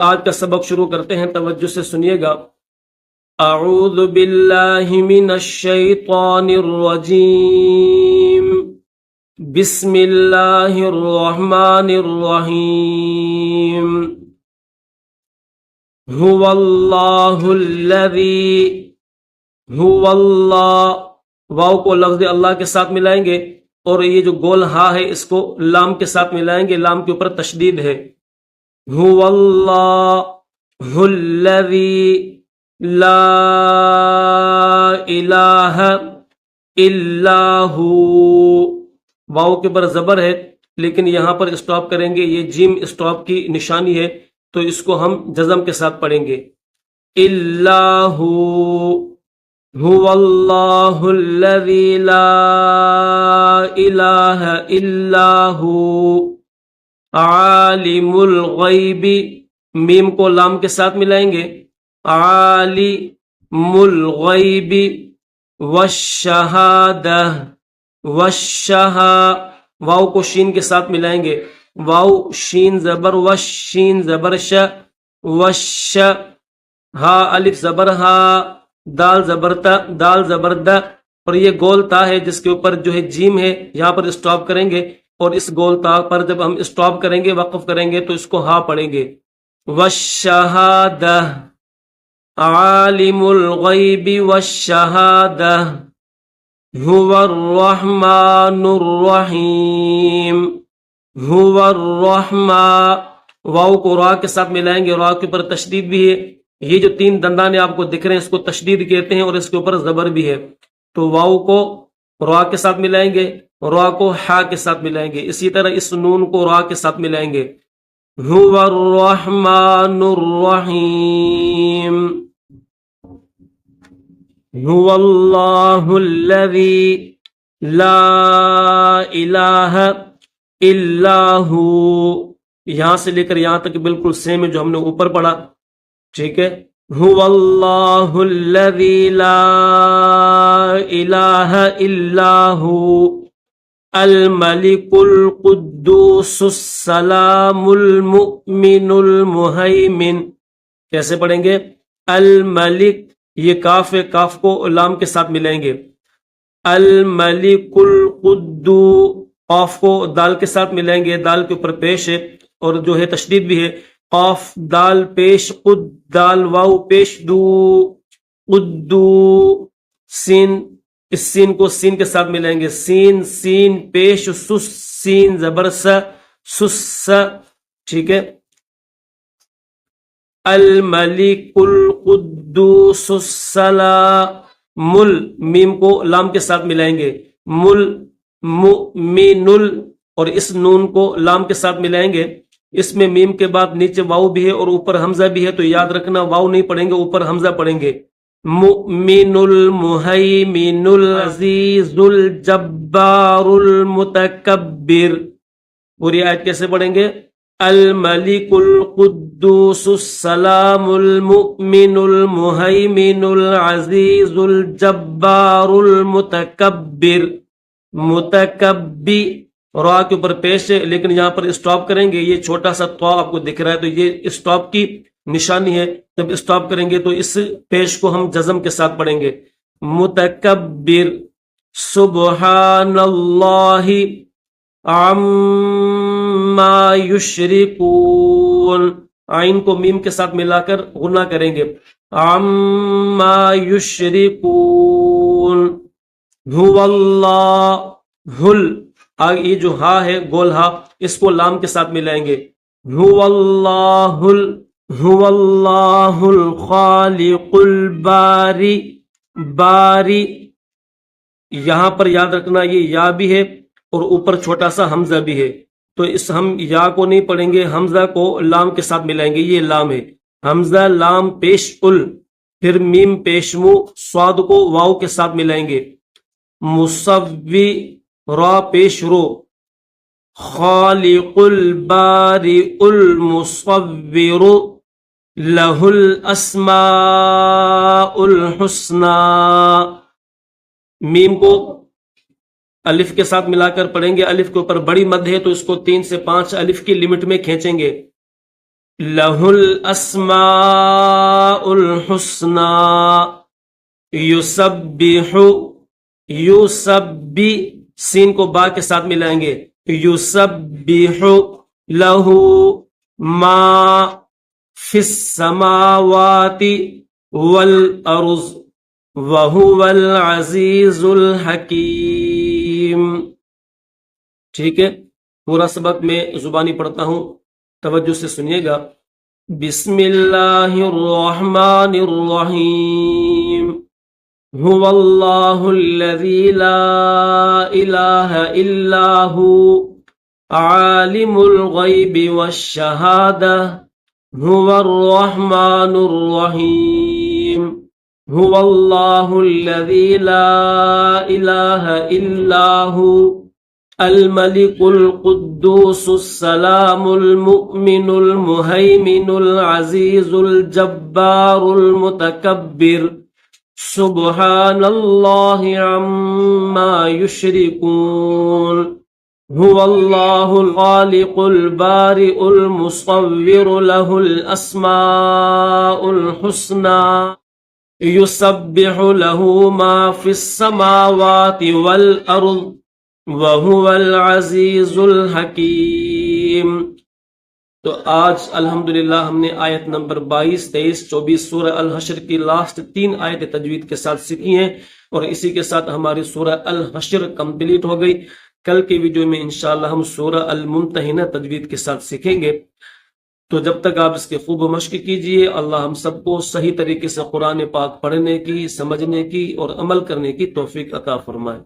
آج کا سبق شروع کرتے ہیں، توجہ سے سنیے گا۔ اعوذ باللہ من الشیطان الرجیم، بسم اللہ الرحمن الرحیم۔ هو اللہ الذی، هو اللہ، واو کو لفظ اللہ کے ساتھ ملائیں گے اور یہ جو گول ہا ہے اس کو لام کے ساتھ ملائیں گے، لام کے اوپر تشدید ہے۔ هو اللہ الذی لا الہ الا ہو، واو کے اوپر زبر ہے لیکن یہاں پر اسٹاپ کریں گے، یہ جیم اسٹاپ کی نشانی ہے تو اس کو ہم جزم کے ساتھ پڑھیں گے۔ الا ہو، هو اللہ الذی لا الہ الا ہو، عالم الغیب، میم کو لام کے ساتھ ملائیں گے، عالم الغیب والشہادہ، واو کو شین کے ساتھ ملائیں گے، واو شین زبر وش، شین زبر ش، وش، ہا الف زبر ہا، دال زبر تا، دال زبر دا، اور یہ گول تا ہے جس کے اوپر جو ہے جیم ہے، یہاں پر اسٹاپ کریں گے اور اس گول تا پر جب ہم اسٹاپ کریں گے، وقف کریں گے تو اس کو ہا پڑھیں گے۔ والشہادہ، عالم الغیب والشہادہ، هو الرحمن الرحیم، هو الرحمن، واو کو را کے ساتھ ملائیں گے، را کے اوپر تشدید بھی ہے، یہ جو تین دندانے آپ کو دکھ رہے ہیں اس کو تشدید کہتے ہیں اور اس کے اوپر زبر بھی ہے، تو واو کو را کے ساتھ ملائیں گے، را کو ہا کے ساتھ ملائیں گے، اسی طرح اس نون کو را کے ساتھ ملائیں گے۔ هو الرحمن الرحیم، هو اللہ الذی لا الہ الا ہو، یہاں سے لے کر یہاں تک بالکل سیم ہے جو ہم نے اوپر پڑھا، ٹھیک ہے۔ هو اللہ الذی لا الہ الا ہو، الملک القدوس السلام المؤمن المہیمن، کیسے پڑھیں گے؟ الملک، یہ کاف ہے، کاف کو لام کے ساتھ ملائیں گے، الملک القدوس، قاف کو دال کے ساتھ ملائیں گے، دال کے اوپر پیش ہے اور جو ہے تشدید بھی ہے، قاف دال پیش، قد دال واو پیش، دو قدو، سین، اس سین کو سین کے ساتھ ملائیں گے، سین سین پیش، سس سین زبر س، سس، ٹھیک ہے۔ الملک القدوس السلام، مل، میم کو لام کے ساتھ ملائیں گے، مل، مؤمن، اور اس نون کو لام کے ساتھ ملائیں گے، اس میں میم کے بعد نیچے واو بھی ہے اور اوپر حمزہ بھی ہے تو یاد رکھنا واو نہیں پڑھیں گے، اوپر حمزہ پڑھیں گے۔ مؤمن المہیمن العزیز الجبار المتکبر، پوری آیت کیسے پڑھیں گے؟ الملک القدوس السلام المؤمن المہیمن العزیز الجبار المتکبر، متکبی، را کے اوپر پیش ہے لیکن یہاں پر اسٹاپ کریں گے، یہ چھوٹا سا تو آپ کو دکھ رہا ہے تو یہ اسٹاپ کی نشانی ہے، جب اسٹاپ کریں گے تو اس پیش کو ہم جزم کے ساتھ پڑھیں گے۔ متکبر، سبحان اللہ عما یشرکون، عین کو میم کے ساتھ ملا کر غنہ کریں گے، عما یشرکون، هو اللہ، ہل، آگے یہ جو ہا ہے گول ہا اس کو لام کے ساتھ ملائیں گے، هو اللہ الخالق الباری، باری، یہاں پر یاد رکھنا یہ یا بھی ہے اور اوپر چھوٹا سا حمزہ بھی ہے تو اس ہم یا کو نہیں پڑھیں گے، حمزہ کو لام کے ساتھ ملائیں گے، یہ لام ہے، حمزہ لام پیش ال، پھر میم پیش مو، سواد کو واو کے ساتھ ملائیں گے، مصوی، را پیش رو، خالق الباری المصور، لہ الاسماء الحسنی، میم کو الف کے ساتھ ملا کر پڑھیں گے، الف کے اوپر بڑی مد ہے تو اس کو 3 سے 5 الف کی لمٹ میں کھینچیں گے، لہ الاسماء الحسنى یسبح یسبح سین کو با کے ساتھ ملائیں گے یسبح لہ ما فی السماوات والارض وہو العزیز الحکیم. ٹھیک ہے، پورا سبق میں زبانی پڑھتا ہوں، توجہ سے سنیے گا. بسم اللہ الرحمن الرحیم. هو اللہ الذی لا الہ الا ہو عالم الغیب والشہادہ هو الرحمن الرحیم. هو اللہ الذی لا الہ الا ہو الملك القدوس السلام المؤمن المهيمن العزيز الجبار المتكبر سبحان الله عما يشركون. هو الله الخالق البارئ المصور له الأسماء الحسنى يسبح له ما في السماوات والأرض وَهُوَ الْعَزِيزُ الْحَكِيمُ. تو آج الحمدللہ ہم نے آیت نمبر 22, 23, 24 سورہ الحشر کی لاسٹ 3 آیت تجوید کے ساتھ سیکھی ہیں، اور اسی کے ساتھ ہماری سورہ الحشر کمپلیٹ ہو گئی. کل کے ویڈیو میں انشاءاللہ ہم سورہ الممتحنہ تجوید کے ساتھ سیکھیں گے. تو جب تک آپ اس کے خوب مشق کیجئے. اللہ ہم سب کو صحیح طریقے سے قرآن پاک پڑھنے کی، سمجھنے کی اور عمل کرنے کی توفیق عطا فرمائے.